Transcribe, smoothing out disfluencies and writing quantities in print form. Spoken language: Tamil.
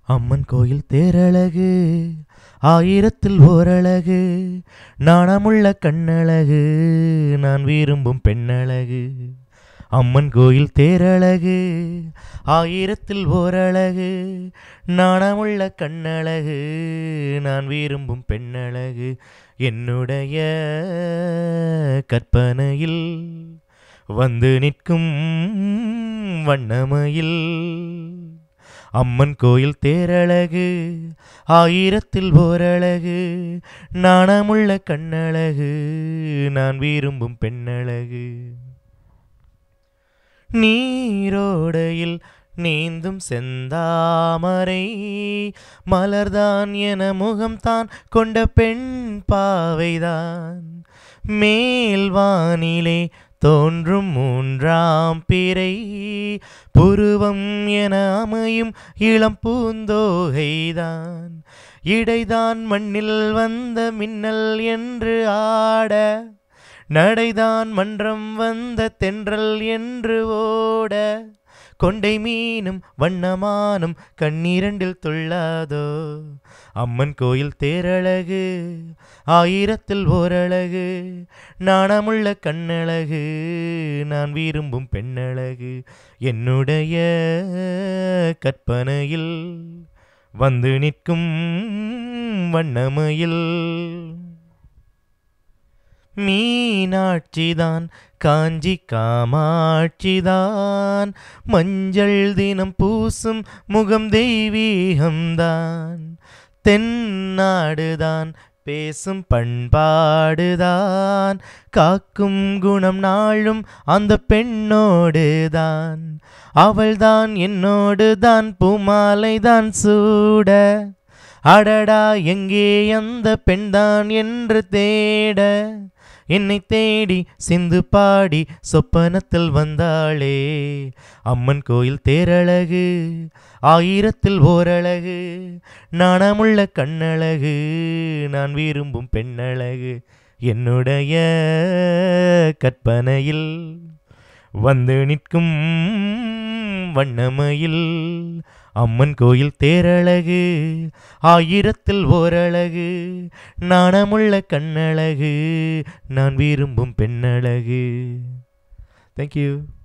அம்மன் கோயில் தேரழகு ஆயிரத்தில் ஓரழகு நாணமுள்ள கண்ணழகு நான் விரும்பும் பெண்ணழகு. அம்மன் கோயில் தேரழகு ஆயிரத்தில் ஓரழகு நாணமுள்ள கண்ணழகு நான் விரும்பும் பெண்ணழகு. என்னுடைய கற்பனையில் வந்து நிற்கும் வண்ணமயில். அம்மன் கோயில் தேரழகு ஆயிரத்தில் ஓரழகு நாணமுள்ள கண்ணழகு நான் விரும்பும் பெண்ணழகு. நீரோடையில் நீந்தும் செந்தாமரை மலர்தான் என முகம்தான் கொண்ட பெண் பாவைதான். மேல்வானிலே தோன்றும் மூன்றாம் பிறை புருவம் என அமையும் இளம் பூந்தோகைதான். இடைதான் மண்ணில் வந்த மின்னல் என்று ஆட நடைதான் மன்றம் வந்த தென்றல் என்று ஓட. கொண்டை மீனும் வண்ணமானும் கண்ணீரண்டில் துள்ளாதோ. அம்மன் கோயில் தேரழகு ஆயிரத்தில் ஓரழகு நாணமுள்ள கண்ணழகு நான் விரும்பும் பெண்ணழகு. என்னுடைய கற்பனையில் வந்து நிற்கும் வண்ணமயில். மீனாட்சிதான் காஞ்சி காமாட்சிதான் மஞ்சள் தினம் பூசும் முகம் தெய்வீகம்தான். தென்னாடுதான் பேசும் பண்பாடுதான் காக்கும் குணம் நாளும் அந்த பெண்ணோடுதான். அவள்தான் என்னோடுதான் பூமாலைதான் சூட. அடடா எங்கே அந்த பெண்தான் என்று தேட. என்னை தேடி சிந்து பாடி சொப்பனத்தில் வந்தாளே. அம்மன் கோயில் தேரழகு ஆயிரத்தில் ஓரழகு நாணமுள்ள கண்ணழகு நான் விரும்பும் பெண்ணழகு. என்னுடைய கற்பனையில் வந்து நிற்கும் வண்ணமயில். அம்மன் கோயில் தேரழகு ஆயிரத்தில் ஓரழகு நாணமுள்ள கண்ணழகு நான் விரும்பும் பெண்ணழகு. Thank you.